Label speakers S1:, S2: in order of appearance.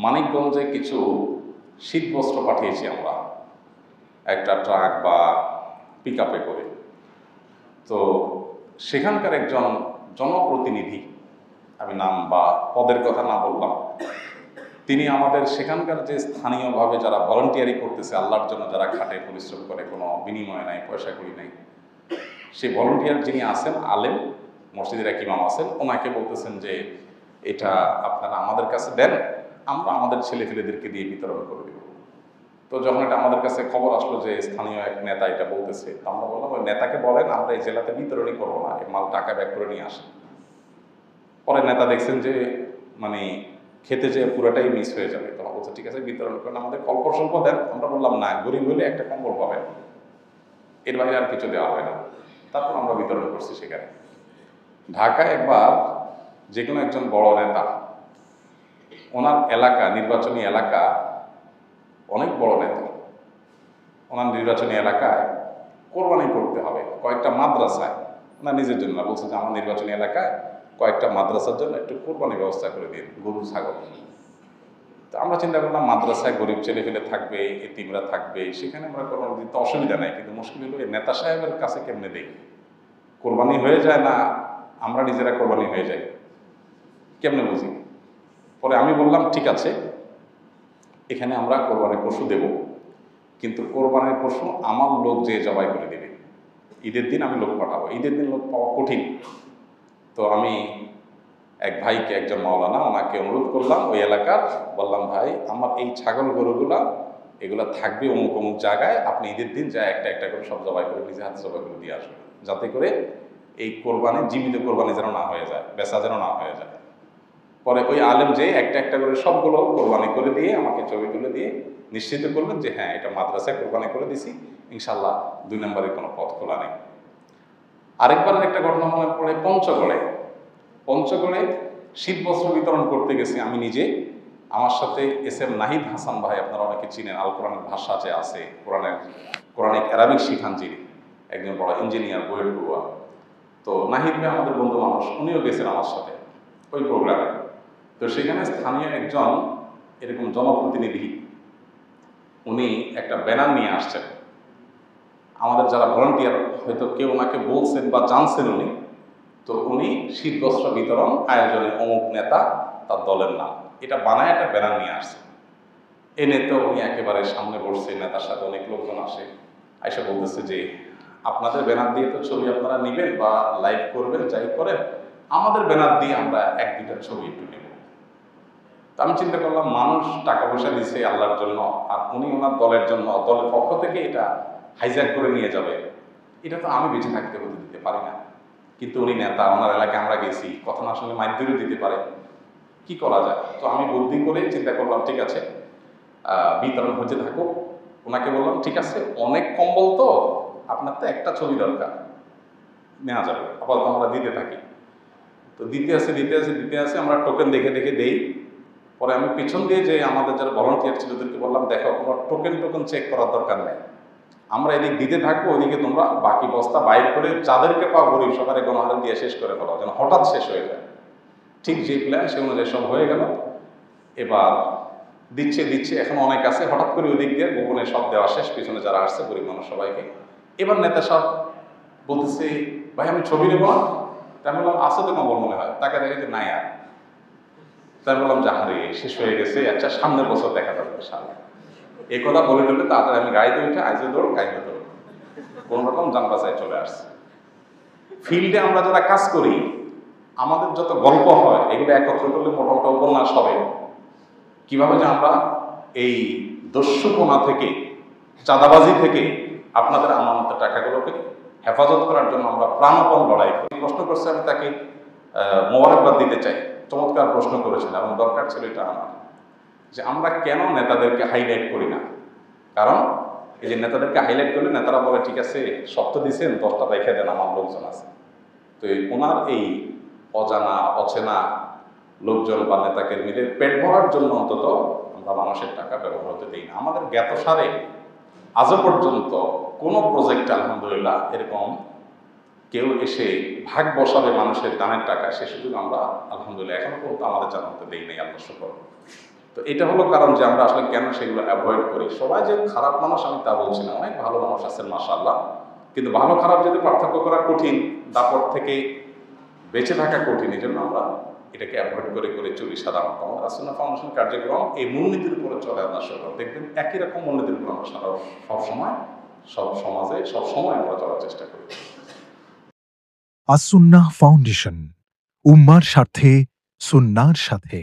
S1: মানিকগঞ্জে কিছু শীতবস্ত্র পাঠিয়েছি আমরা একটা ট্রাক বা পিকআপে করে। তো সেখানকার একজন জনপ্রতিনিধি, আমি নাম বা পদের কথা না বললাম, তিনি আমাদের সেখানকার যে স্থানীয়ভাবে যারা ভলান্টিয়ারি করতেছে, আল্লাহর জন্য যারা খাটে পরিশ্রম করে, কোনো বিনিময় নাই, পয়সা করি নাই, সেই ভলান্টিয়ার যিনি আছেন আলেম, মসজিদের এক ইমাম আছেন, ওনাকে বলতেছেন যে এটা আপনারা আমাদের কাছে দেন, আমরা আমাদের ছেলেপেলেদেরকে দিয়ে বিতরণ করে দেব। তো যখন এটা আমাদের কাছে খবর আসলো যে স্থানীয় এক নেতা এটা বলতেছে, তো আমরা বললাম ওই নেতাকে বলেন আমরা এই জেলাতে বিতরণই করবো না, এই মাল ঢাকা ব্যাক করে নিয়ে আসেন। পরে নেতা দেখছেন যে মানে খেতে যেয়ে পুরোটাই মিস হয়ে যাবে, তখন বলছে ঠিক আছে বিতরণ করেন, আমাদের অল্প স্বল্প দেন। আমরা বললাম না, গরিব হলে একটা কম্বল পাবেন, এর বাইরে আর কিছু দেওয়া হয় না। তারপর আমরা বিতরণ করছি সেখানে। ঢাকায় একবার যে কোনো একজন বড় নেতা, ওনার এলাকা, নির্বাচনী এলাকা অনেক বড় নেতা, ওনার নির্বাচনী এলাকায় কোরবানি করতে হবে কয়েকটা মাদ্রাসায়, ওনার নিজের জন্য না, বলছে যে আমার নির্বাচনী এলাকায় কয়েকটা মাদ্রাসার জন্য একটু কোরবানির ব্যবস্থা করে দিন, গরু ছাগল। তো আমরা চিন্তা করলাম মাদ্রাসায় গরিব ছেলেপেলে থাকবে, এতিমরা থাকবে, সেখানে আমরা কোরবানি দিতে অসুবিধা নাই, কিন্তু মুশকিল হলো নেতা সাহেবের কাছে কেমনে দেই, কোরবানি হয়ে যায় না আমরা নিজেরা কোরবানি হয়ে যাই, কেমনে বুঝি। পরে আমি বললাম ঠিক আছে, এখানে আমরা কোরবানির পশু দেব, কিন্তু কোরবানির পশু আমার লোক যে জবাই করে দেবে। ঈদের দিন আমি লোক পাঠাবো, ঈদের দিন লোক পাওয়া কঠিন। তো আমি এক ভাইকে, একজন মাওলানা, ওনাকে অনুরোধ করলাম ওই এলাকার, বললাম ভাই আমার এই ছাগল গরুগুলা এগুলা থাকবে অমুক অমুক জায়গায়, আপনি ঈদের দিন যা একটা একটা করে সব জবাই করে নিজে হাতে জবাই করে দিয়ে আসবেন, যাতে করে এই কোরবানি জীবিত কোরবানি যেন না হয়ে যায়, বেচা যেন না হয়ে যায়। পরে ওই আলেম যে একটা একটা করে সবগুলো কোরবানি করে দিয়ে আমাকে ছবি তুলে দিয়ে নিশ্চিত করলেন যে হ্যাঁ এটা মাদ্রাসায় কোরবানি করে দিছি, ইনশাল্লাহ 2 নম্বরের কোনো পথ খোলা নেই। আরেকবারের একটা ঘটনা মনে পড়ে, পঞ্চগড়ে শীতবস্ত্র বিতরণ করতে গেছি আমি নিজে, আমার সাথে SM নাহিদ হাসান ভাই, আপনারা অনেকে চিনেন, আল কোরআনের ভাষা যে আছে, কোরআনিক অ্যারাবিক শিখান যিনি, একজন বড় ইঞ্জিনিয়ার, বইয়ের পড়ুয়া। তো নাহিদ ভাই আমাদের বন্ধু মানুষ, উনিও গেছেন আমার সাথে ওই প্রোগ্রামে। তো সেখানে স্থানীয় একজন এরকম জনপ্রতিনিধি, উনি একটা ব্যানার নিয়ে আসছেন। আমাদের যারা ভলান্টিয়ার হয়তো কেউ ওনাকে বলছেন বা জানছেন উনি, তো উনি শীতবস্ত্র বিতরণ আয়োজনে অমুক নেতা, তার দলের নাম, এটা বানায় একটা ব্যানার নিয়ে আসছেন। এনে তো উনি একেবারে সামনে বসছে, নেতার সাথে অনেক লোকজন আসে, আইসা বলতেছে যে আপনাদের ব্যানার দিয়ে তো ছবি আপনারা নেবেন বা লাইভ করবেন, যাই করেন, আমাদের ব্যানার দিয়ে আমরা 1-2টা ছবি একটু নেব। তো আমি চিন্তা করলাম মানুষ টাকা পয়সা দিছে আল্লাহর জন্য, আর উনি ওনার দলের জন্য, দলের পক্ষ থেকে এটা হাইজ্যাক করে নিয়ে যাবে, এটা তো আমি বেঁচে থাকতে হতে দিতে পারি না। কিন্তু উনি নেতা, ওনার এলাকায় আমরা গেছি, কথা না শুনলে মাইর দিতে পারে, কি করা যায়। তো আমি বুদ্ধি করে চিন্তা করলাম ঠিক আছে বিতরণ হতে থাকুক। ওনাকে বললাম ঠিক আছে অনেক কম্বল তো, আপনার তো একটা ছবি দরকার, নেওয়া যাবে, আপাতত আমরা দিতে থাকি। তো দিতে আসে আমরা টোকেন দেখে দেই। পরে আমি পিছন দিয়ে যে আমাদের যারা ভলান্টিয়ার ছিল ওদেরকে বললাম দেখো কোনো টোকেন চেক করার দরকার নেই, আমরা এদিক দিতে থাকবো, ওইদিকে তোমরা বাকি বস্তা বাইর করে যাদেরকে পাও গরিব সবারে গণহারে দিয়ে শেষ করে ফেলো, যেন হঠাৎ শেষ হয়ে যায়। ঠিক যে প্ল্যান সে অনুযায়ী সব হয়ে গেল। এবার দিচ্ছে এখন অনেক আছে, হঠাৎ করে ওই দিক দিয়ে গোপনে সব দেওয়া শেষ, পিছনে যারা আসছে গরিব মানুষ সবাইকে। এবার নেতা সব বলতেছে ভাই আমি ছবি নেবো না, তাই বললাম আছে তো কম্বল মনে হয়, তাকে দেখে যে নাই আর। তাই বললাম যাহারে শেষ হয়ে গেছে, আচ্ছা সামনের বছর দেখা যাবে সামনে। এই কথা বলে টলে তাড়াতাড়ি আমি গাড়িতে উঠে আইজে দৌড় কাইজে দৌড় কোন রকম যান বাসায় চলে আসছে। ফিল্ডে আমরা যারা কাজ করি আমাদের যত গল্প হয় এগুলো একত্র করলে মোটামুটি উপন্যাস হবে, কিভাবে যে আমরা এই দস্যুপনা থেকে, চাঁদাবাজি থেকে আপনাদের আমানতের টাকাগুলোকে হেফাজত করার জন্য আমরা প্রাণপণ লড়াই করি। প্রশ্ন করছে, আমি তাকে মোবারকবাদ দিতে চাই, চমৎকার প্রশ্ন করেছেন এবং দরকার ছিল এটা আমার, যে আমরা কেন নেতাদেরকে হাইলাইট করি না। কারণ এই যে নেতাদেরকে হাইলাইট করলে নেতারা বলে ঠিক আছে শক্ত দিয়েছেন 10টা রেখে দেন, আমার লোকজন আছে। তো ওনার এই অজানা অচেনা লোকজন বা নেতা কর্মীদের পেট ভরার জন্য অন্তত আমরা মানুষের টাকা ব্যবহার হতে দিই না। আমাদের জ্ঞাতসারে আজও পর্যন্ত কোনো প্রজেক্টে আলহামদুলিল্লাহ এরকম কেউ এসে ভাগ বসাবে মানুষের দানের টাকা, সে সুযোগ আমরা আলহামদুলিল্লাহ এখনো পর্যন্ত আমাদের জানাতে দেই নাই, আল্লাহ শুকর। তো এটা হলো কারণ যে আমরা আসলে কেন সেগুলো অ্যাভয়েড করি। সবাই যে খারাপ মানুষ আমি তা বলছি না, অনেক ভালো মানুষ আছেন মাশাআল্লাহ, কিন্তু ভালো খারাপ যদি পার্থক্য করা কঠিন, দাপট থেকে বেঁচে থাকা কঠিন, এই জন্য আমরা এটাকে অ্যাভয়েড করে করে চলি সাধারণত। আমাদের আসুন্নাহ ফাউন্ডেশন কার্যক্রম এই মূলনীতির উপরে চলে। আপনার সব দেখবেন একই রকম মূলনীতির উপর আমরা সবসময় সব সমাজে সবসময় আমরা চলার চেষ্টা করি।
S2: আসুন্নাহ ফাউন্ডেশন, উম্মার স্বার্থে সুন্নাহর সাথে।